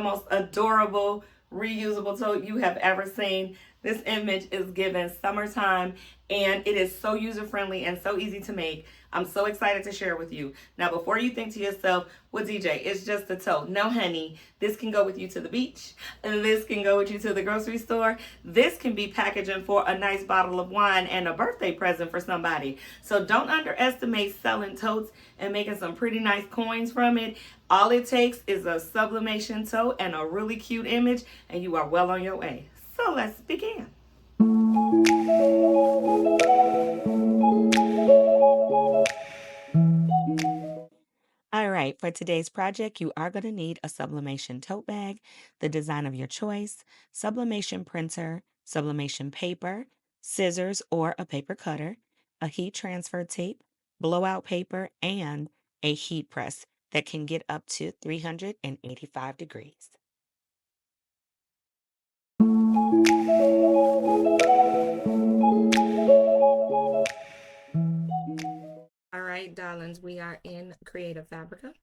most adorable reusable tote you have ever seen. This image is given summertime, and it is so user friendly and so easy to make. I'm so excited to share with you. Now, before you think to yourself, well, DJ, it's just a tote. No, honey, this can go with you to the beach. This can go with you to the grocery store. This can be packaging for a nice bottle of wine and a birthday present for somebody. So don't underestimate selling totes and making some pretty nice coins from it. All it takes is a sublimation tote and a really cute image, and you are well on your way. So let's begin. All right, for today's project, you are going to need a sublimation tote bag, the design of your choice, sublimation printer, sublimation paper, scissors or a paper cutter, a heat transfer tape, blowout paper, and a heat press that can get up to 385 degrees. All right, darlings, we are in Creative Fabrica,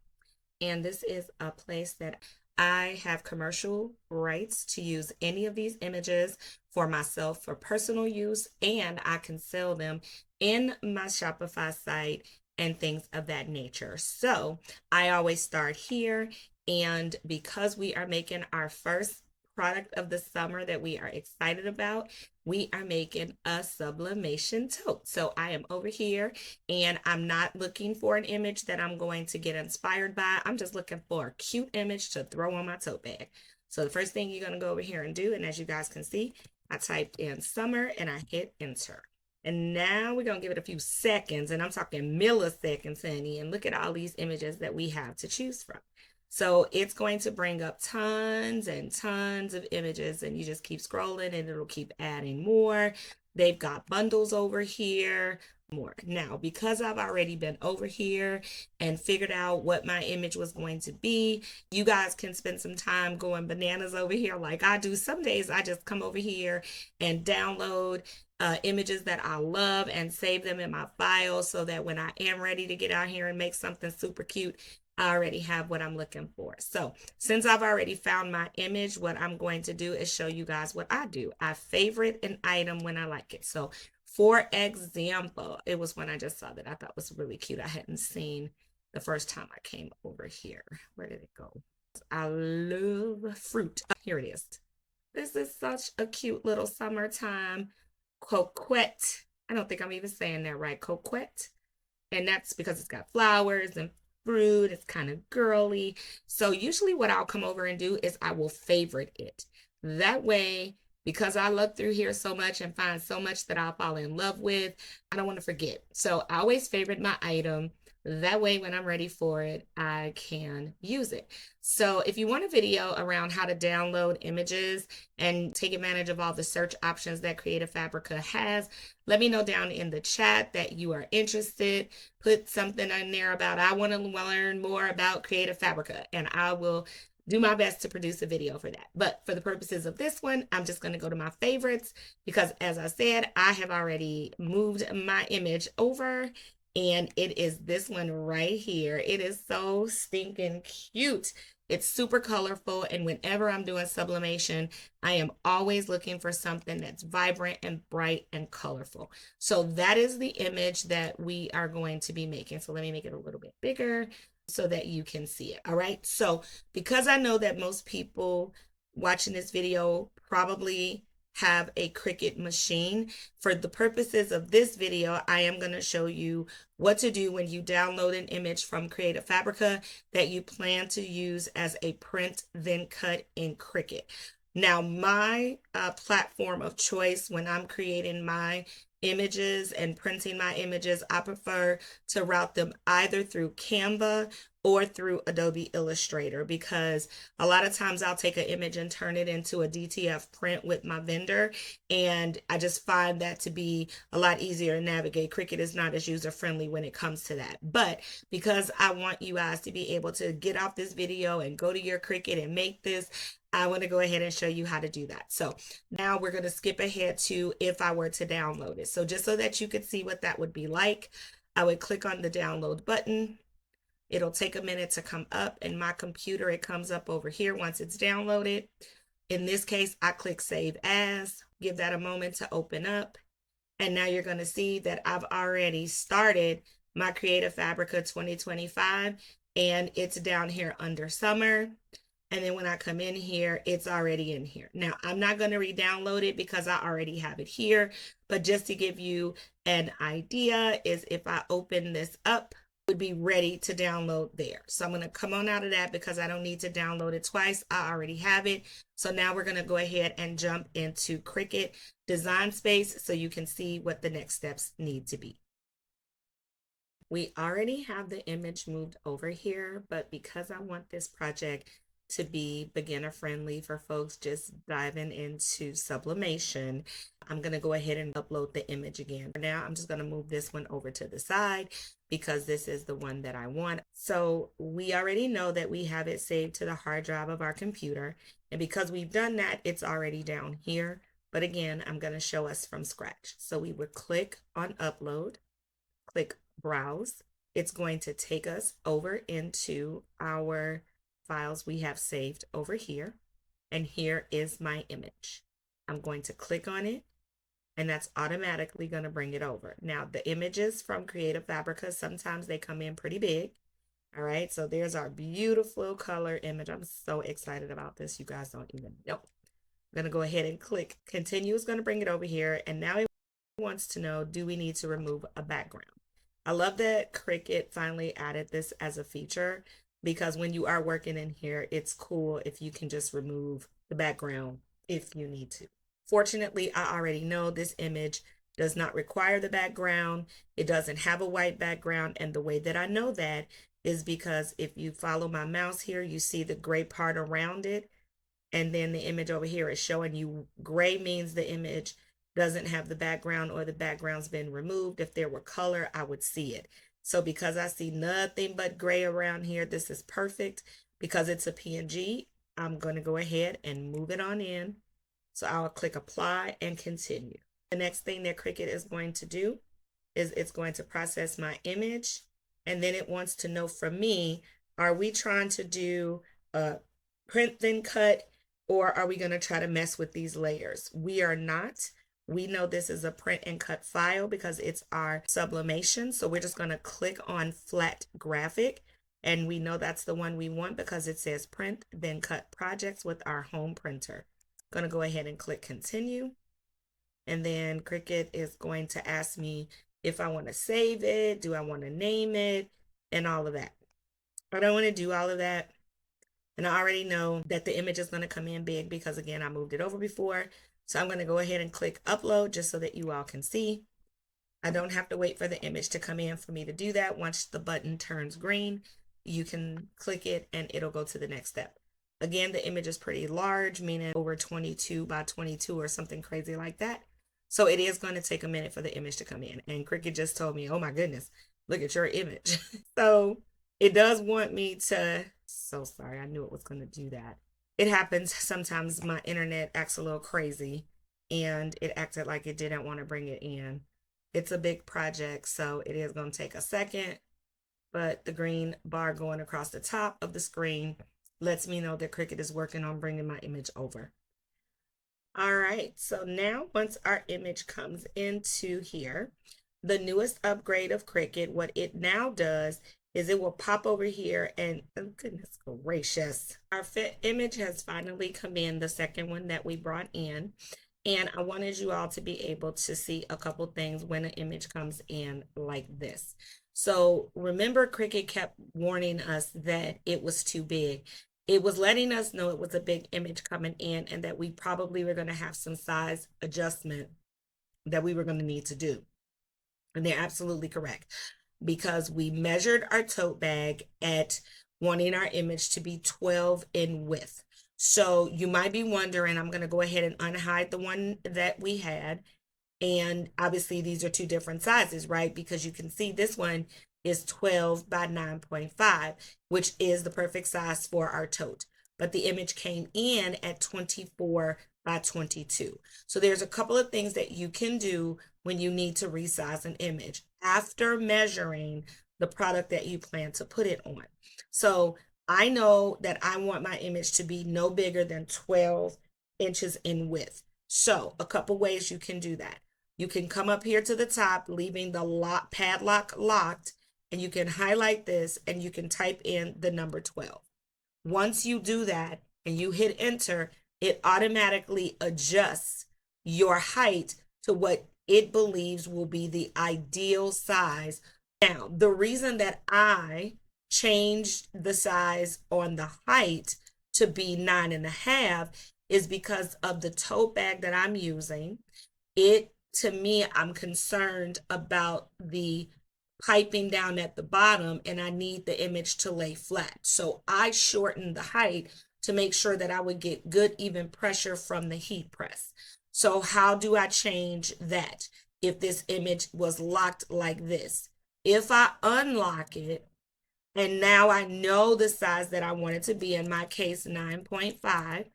and this is a place that I have commercial rights to use any of these images for myself for personal use, and I can sell them in my Shopify site and things of that nature. So I always start here, and because we are making our first product of the summer that we are excited about, we are making a sublimation tote. So I am over here, and I'm not looking for an image that I'm going to get inspired by. I'm just looking for a cute image to throw on my tote bag. So the first thing you're going to go over here and do, and as you guys can see, I typed in summer and I hit enter. And now we're going to give it a few seconds, and I'm talking milliseconds, honey, and look at all these images that we have to choose from. So it's going to bring up tons and tons of images, and you just keep scrolling and it'll keep adding more. They've got bundles over here, more. Now, because I've already been over here and figured out what my image was going to be, you guys can spend some time going bananas over here like I do. Some days I just come over here and download images that I love and save them in my files so that when I am ready to get out here and make something super cute, I already have what I'm looking for. So since I've already found my image, what I'm going to do is show you guys what I do. I favorite an item when I like it. So for example, it was when I just saw that I thought was really cute. I hadn't seen the first time I came over here. Where did it go? I love fruit. Here it is. This is such a cute little summertime coquette. I don't think I'm even saying that right. Coquette. And that's because it's got flowers and fruit. It's kind of girly. So usually what I'll come over and do is I will favorite it. That way, because I look through here so much and find so much that I'll fall in love with, I don't want to forget. So I always favorite my item. That way, when I'm ready for it, I can use it. So if you want a video around how to download images and take advantage of all the search options that Creative Fabrica has, let me know down in the chat that you are interested. Put something in there about I want to learn more about Creative Fabrica, and I will do my best to produce a video for that. But for the purposes of this one, I'm just going to go to my favorites because, as I said, I have already moved my image over, and it is this one right here. It is so stinking cute. It's super colorful, and whenever I'm doing sublimation, I am always looking for something that's vibrant and bright and colorful. So that is the image that we are going to be making. So let me make it a little bit bigger so that you can see it. All right. So because I know that most people watching this video probably have a Cricut machine, for the purposes of this video, I am going to show you what to do when you download an image from Creative Fabrica that you plan to use as a print, then cut in Cricut. Now, my platform of choice when I'm creating my images and printing my images, I prefer to route them either through Canva or through Adobe Illustrator, because a lot of times I'll take an image and turn it into a DTF print with my vendor, and I just find that to be a lot easier to navigate. Cricut is not as user-friendly when it comes to that, but because I want you guys to be able to get off this video and go to your Cricut and make this, I want to go ahead and show you how to do that. So now we're going to skip ahead to if I were to download it. So just so that you could see what that would be like, I would click on the download button. It'll take a minute to come up. In my computer, it comes up over here once it's downloaded. In this case, I click Save As, give that a moment to open up. And now you're going to see that I've already started my Creative Fabrica 2025, and it's down here under summer. And then when I come in here, it's already in here. Now, I'm not going to re-download it because I already have it here. But just to give you an idea is if I open this up, it would be ready to download there. So I'm going to come on out of that because I don't need to download it twice. I already have it. So now we're going to go ahead and jump into Cricut Design Space so you can see what the next steps need to be. We already have the image moved over here, but because I want this project to be beginner friendly for folks just diving into sublimation, I'm going to go ahead and upload the image again. For now, I'm just going to move this one over to the side because this is the one that I want. So we already know that we have it saved to the hard drive of our computer. And because we've done that, it's already down here. But again, I'm going to show us from scratch. So we would click on upload, click browse. It's going to take us over into our files we have saved over here. And here is my image. I'm going to click on it, and that's automatically going to bring it over. Now, the images from Creative Fabrica, sometimes they come in pretty big. All right, so there's our beautiful color image. I'm so excited about this. You guys don't even know. I'm going to go ahead and click continue. It's going to bring it over here. And now it wants to know, do we need to remove a background? I love that Cricut finally added this as a feature, because when you are working in here, it's cool if you can just remove the background if you need to. Fortunately, I already know this image does not require the background. It doesn't have a white background. And the way that I know that is because if you follow my mouse here, you see the gray part around it. And then the image over here is showing you gray means the image doesn't have the background or the background's been removed. If there were color, I would see it. So because I see nothing but gray around here, this is perfect. Because it's a PNG, I'm going to go ahead and move it on in. So I'll click apply and continue. The next thing that Cricut is going to do is it's going to process my image. And then it wants to know from me, are we trying to do a print then cut, or are we going to try to mess with these layers? We are not. We know this is a print and cut file because it's our sublimation. So we're just going to click on flat graphic. And we know that's the one we want because it says print then cut projects with our home printer. Going to go ahead and click continue. And then Cricut is going to ask me if I want to save it, do I want to name it, and all of that. I don't want to do all of that. And I already know that the image is going to come in big because, again, I moved it over before. So I'm going to go ahead and click upload just so that you all can see. I don't have to wait for the image to come in for me to do that. Once the button turns green, you can click it and it'll go to the next step. Again, the image is pretty large, meaning over 22 by 22 or something crazy like that. So it is going to take a minute for the image to come in. And Cricut just told me, oh my goodness, look at your image. So it does want me to, so sorry, I knew it was going to do that. It happens sometimes. My internet acts a little crazy and it acted like it didn't want to bring it in. It's a big project, so it is going to take a second, but the green bar going across the top of the screen lets me know that Cricut is working on bringing my image over. All right, so now once our image comes into here, the newest upgrade of Cricut, what it now does is it will pop over here and, oh goodness gracious, our fit image has finally come in, the second one that we brought in. And I wanted you all to be able to see a couple things when an image comes in like this. So remember, Cricut kept warning us that it was too big. It was letting us know it was a big image coming in and that we probably were going to have some size adjustment that we were going to need to do. And they're absolutely correct, because we measured our tote bag at wanting our image to be 12 in width. So you might be wondering, I'm going to go ahead and unhide the one that we had. And obviously these are two different sizes, right? Because you can see this one is 12 by 9.5, which is the perfect size for our tote. But the image came in at 24 by 22. So there's a couple of things that you can do when you need to resize an image. After measuring the product that you plan to put it on. So I know that I want my image to be no bigger than 12 inches in width. So a couple ways you can do that. You can come up here to the top, leaving the padlock locked, and you can highlight this and you can type in the number 12. Once you do that and you hit enter, it automatically adjusts your height to what it believes will be the ideal size. Now, the reason that I changed the size on the height to be 9.5 is because of the tote bag that I'm using. To me, I'm concerned about the piping down at the bottom, and I need the image to lay flat. So I shortened the height to make sure that I would get good even pressure from the heat press. So how do I change that if this image was locked like this? If I unlock it, and now I know the size that I want it to be, in my case 9.5,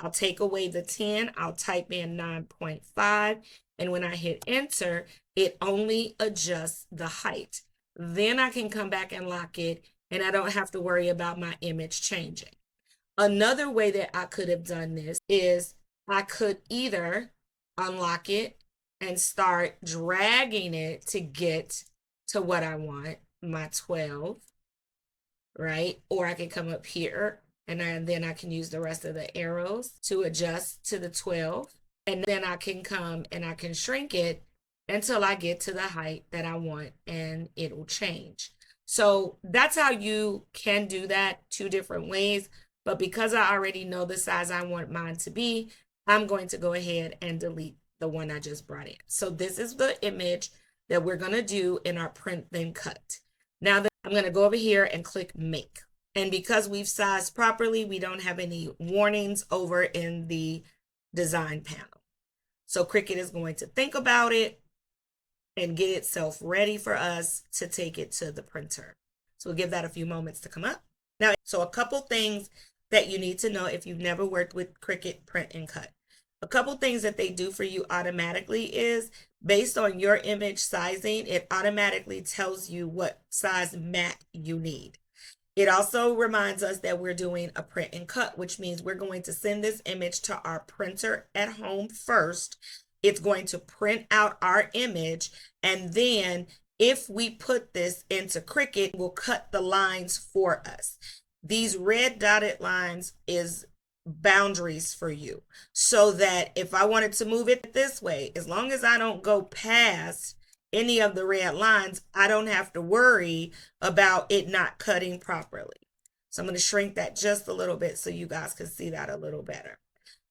I'll take away the 10, I'll type in 9.5, and when I hit enter, it only adjusts the height. Then I can come back and lock it, and I don't have to worry about my image changing. Another way that I could have done this is I could either unlock it and start dragging it to get to what I want, my 12, right? Or I can come up here and then I can use the rest of the arrows to adjust to the 12. And then I can come and I can shrink it until I get to the height that I want, and it will change. So that's how you can do that, 2 different ways. But because I already know the size I want mine to be, I'm going to go ahead and delete the one I just brought in. So this is the image that we're going to do in our print then cut. Now I'm going to go over here and click make. And because we've sized properly, we don't have any warnings over in the design panel. So Cricut is going to think about it and get itself ready for us to take it to the printer. So we'll give that a few moments to come up. Now, so a couple things that you need to know if you've never worked with Cricut print and cut. A couple things that they do for you automatically is based on your image sizing, it automatically tells you what size mat you need. It also reminds us that we're doing a print and cut, which means we're going to send this image to our printer at home first. It's going to print out our image, and then if we put this into Cricut, it will cut the lines for us. These red dotted lines is boundaries for you, so that if I wanted to move it this way, as long as I don't go past any of the red lines, I don't have to worry about it not cutting properly. So I'm going to shrink that just a little bit so you guys can see that a little better.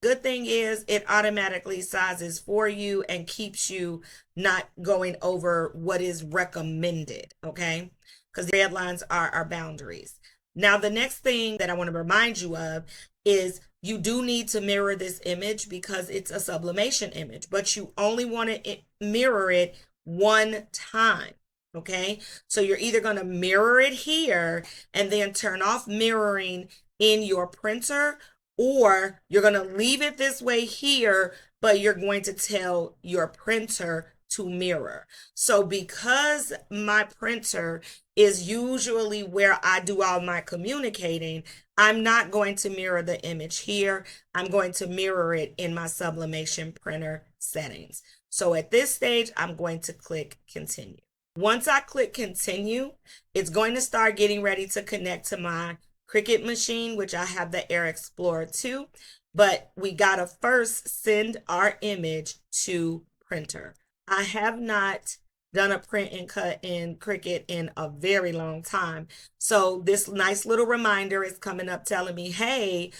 Good thing is it automatically sizes for you and keeps you not going over what is recommended, okay? Because the red lines are our boundaries. Now, the next thing that I want to remind you of is you do need to mirror this image because it's a sublimation image, but you only want to mirror it one time, okay? So you're either going to mirror it here and then turn off mirroring in your printer, or you're going to leave it this way here, but you're going to tell your printer to mirror. So because my printer is usually where I do all my communicating, I'm not going to mirror the image here. I'm going to mirror it in my sublimation printer settings. So at this stage, I'm going to click continue. Once I click continue, it's going to start getting ready to connect to my Cricut machine, which I have the Air Explorer 2, but we gotta first send our image to printer. I have not done a print and cut in Cricut in a very long time. So this nice little reminder is coming up telling me, hey,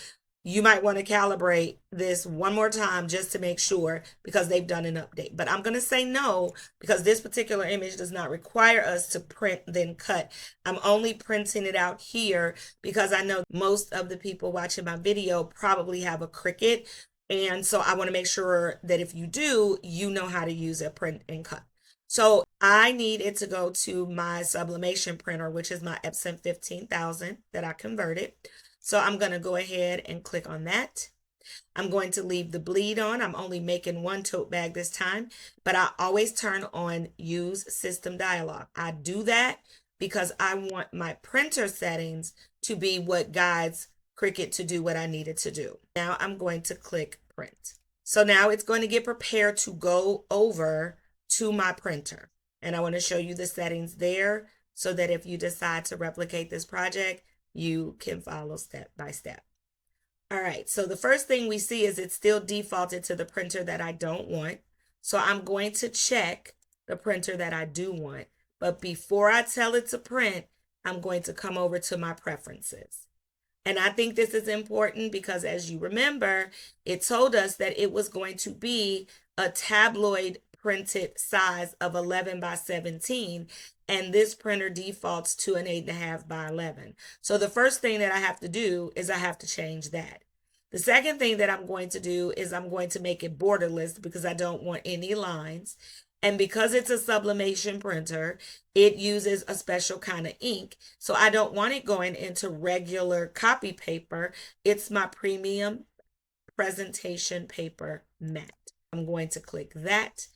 you might want to calibrate this one more time just to make sure, because they've done an update. But I'm going to say no, because this particular image does not require us to print then cut. I'm only printing it out here because I know most of the people watching my video probably have a Cricut. And so I want to make sure that if you do, you know how to use a print and cut. So I need it to go to my sublimation printer, which is my Epson 15,000 that I converted. So I'm going to go ahead and click on that. I'm going to leave the bleed on. I'm only making one tote bag this time, but I always turn on use system dialog. I do that because I want my printer settings to be what guides Cricut to do what I needed to do. Now I'm going to click print. So now it's going to get prepared to go over to my printer. And I want to show you the settings there so that if you decide to replicate this project, you can follow step by step. All right, so the first thing we see is it's still defaulted to the printer that I don't want. So I'm going to check the printer that I do want. But before I tell it to print, I'm going to come over to my preferences. And I think this is important because, as you remember, it told us that it was going to be a tabloid printed size of 11 by 17. And this printer defaults to an 8.5 by 11. So the first thing that I have to do is I have to change that. The second thing that I'm going to do is I'm going to make it borderless because I don't want any lines. And because it's a sublimation printer, it uses a special kind of ink. So I don't want it going into regular copy paper. It's my premium presentation paper matte. I'm going to click that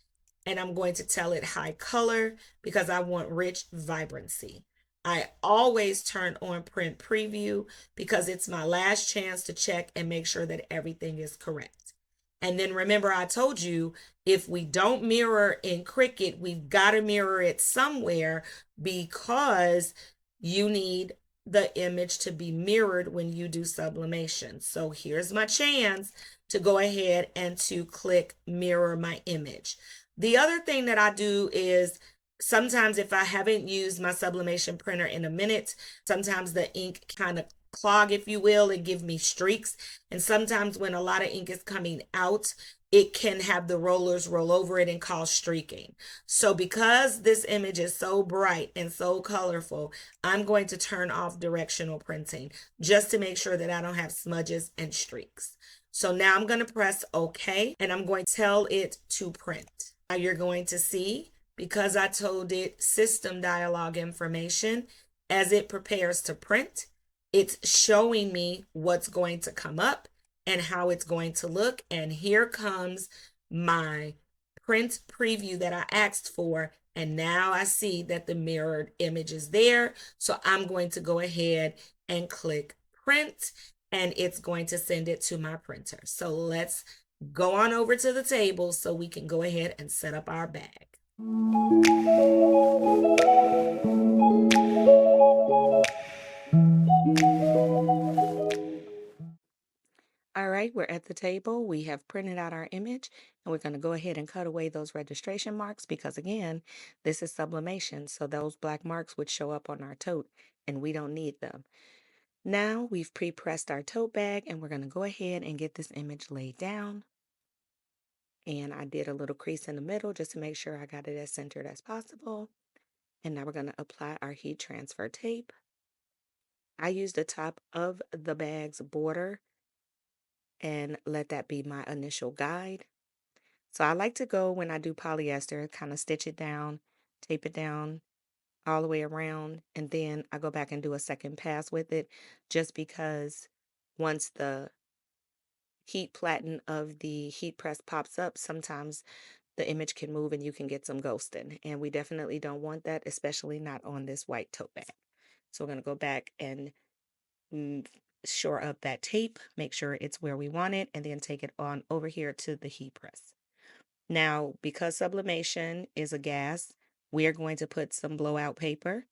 and I'm going to tell it high color because I want rich vibrancy. I always turn on print preview because it's my last chance to check and make sure that everything is correct. And then remember, I told you, if we don't mirror in Cricut, we've got to mirror it somewhere because you need the image to be mirrored when you do sublimation. So here's my chance to go ahead and to click mirror my image. The other thing that I do is sometimes if I haven't used my sublimation printer in a minute, sometimes the ink kind of clog, if you will, and give me streaks. And sometimes when a lot of ink is coming out, it can have the rollers roll over it and cause streaking. So because this image is so bright and so colorful, I'm going to turn off directional printing just to make sure that I don't have smudges and streaks. So now I'm going to press OK and I'm going to tell it to print. Now you're going to see, because I told it system dialog information, as it prepares to print, it's showing me what's going to come up and how it's going to look. And here comes my print preview that I asked for. And now I see that the mirrored image is there. So I'm going to go ahead and click print and it's going to send it to my printer. So let's go on over to the table so we can go ahead and set up our bag. All right, we're at the table. We have printed out our image and we're going to go ahead and cut away those registration marks because, again, this is sublimation. So those black marks would show up on our tote and we don't need them. Now we've pre-pressed our tote bag and we're going to go ahead and get this image laid down. And I did a little crease in the middle just to make sure I got it as centered as possible. And now we're going to apply our heat transfer tape. I used the top of the bag's border and let that be my initial guide. So I like to go, when I do polyester, kind of stitch it down, tape it down all the way around, and then I go back and do a second pass with it just because once the heat platen of the heat press pops up, sometimes the image can move and you can get some ghosting. And we definitely don't want that, especially not on this white tote bag. So we're going to go back and shore up that tape, make sure it's where we want it, and then take it on over here to the heat press. Now, because sublimation is a gas, we are going to put some blowout paper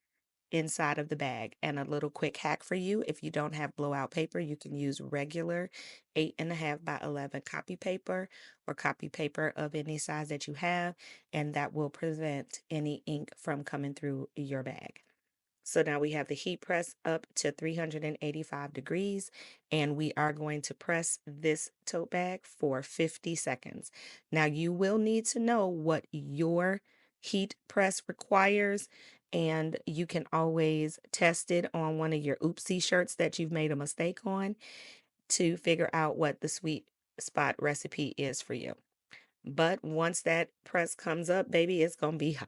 inside of the bag. And a little quick hack for you, if you don't have blowout paper, you can use regular 8.5 by 11 copy paper or copy paper of any size that you have, and that will prevent any ink from coming through your bag. So now we have the heat press up to 385 degrees, and we are going to press this tote bag for 50 seconds. Now you will need to know what your heat press requires, and you can always test it on one of your oopsie shirts that you've made a mistake on to figure out what the sweet spot recipe is for you. But once that press comes up, baby, it's going to be hot.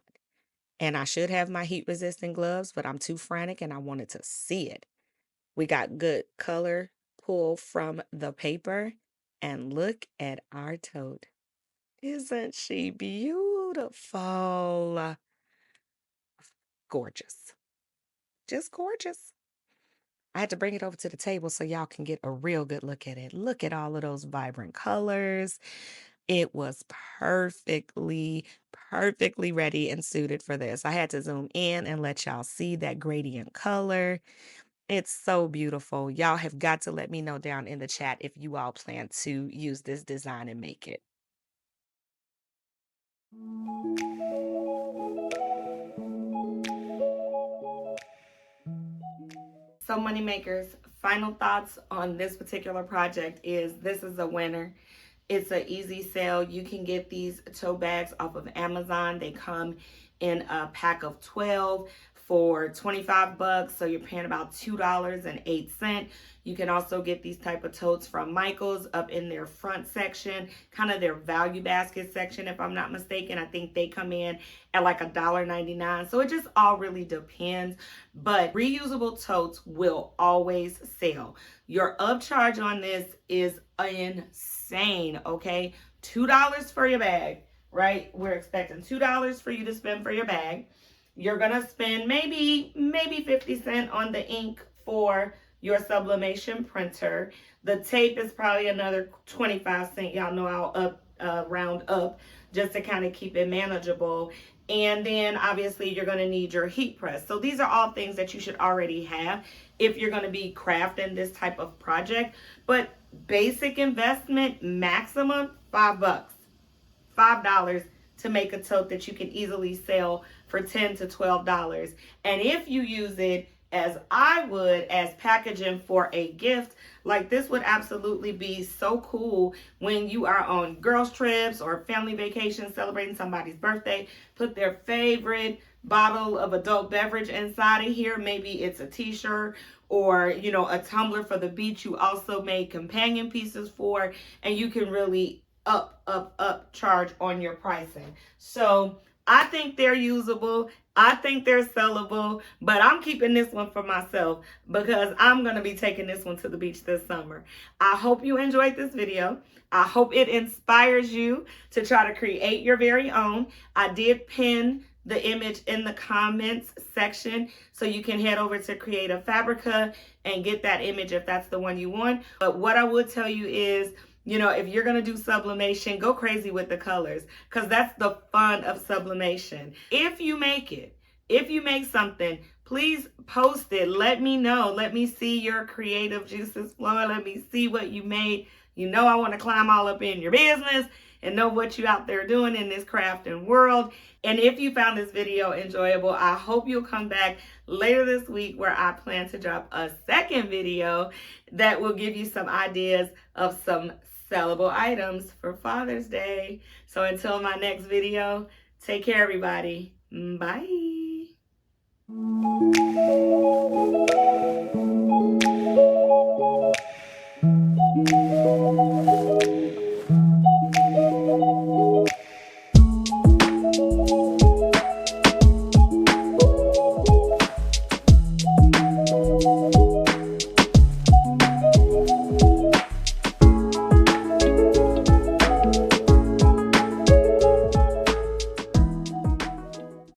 And I should have my heat resistant gloves, but I'm too frantic and I wanted to see it. We got good color pull from the paper. And look at our tote. Isn't she beautiful? Gorgeous. Just gorgeous. I had to bring it over to the table so y'all can get a real good look at it. Look at all of those vibrant colors. It was perfectly ready and suited for this. I had to zoom in and let y'all see that gradient color. It's so beautiful. Y'all have got to let me know down in the chat if you all plan to use this design and make it. So money makers, final thoughts on this particular project is this is a winner. It's an easy sale. You can get these tote bags off of Amazon. They come in a pack of 12 for 25 bucks. So you're paying about $2.08. You can also get these type of totes from Michael's up in their front section, kind of their value basket section, if I'm not mistaken. I think they come in at like $1.99. So it just all really depends. But reusable totes will always sell. Your upcharge on this is insane, okay? $2 for your bag, right? We're expecting $2 for you to spend for your bag. You're gonna spend maybe 50 cents on the ink for your sublimation printer. The tape is probably another 25 cents. Y'all know I'll round up just to kind of keep it manageable. And then obviously you're going to need your heat press. So these are all things that you should already have if you're going to be crafting this type of project. But basic investment, maximum $5. $5 to make a tote that you can easily sell for $10 to $12. And if you use it as I would as packaging for a gift, like this would absolutely be so cool when you are on girls trips or family vacations celebrating somebody's birthday. Put their favorite bottle of adult beverage inside of here. Maybe it's a t-shirt or, you know, a tumbler for the beach. You also made companion pieces for, and you can really up charge on your pricing. So I think they're usable. I think they're sellable, but I'm keeping this one for myself because I'm going to be taking this one to the beach this summer. I hope you enjoyed this video. I hope it inspires you to try to create your very own. I did pin the image in the comments section so you can head over to Creative Fabrica and get that image if that's the one you want. But what I would tell you is, you know, if you're going to do sublimation, go crazy with the colors because that's the fun of sublimation. If you make it, if you make something, please post it. Let me know. Let me see your creative juices flowing. Let me see what you made. You know I want to climb all up in your business and know what you out there doing in this crafting world. And if you found this video enjoyable, I hope you'll come back later this week where I plan to drop a second video that will give you some ideas of some sellable items for Father's Day. So until my next video, take care everybody. Bye.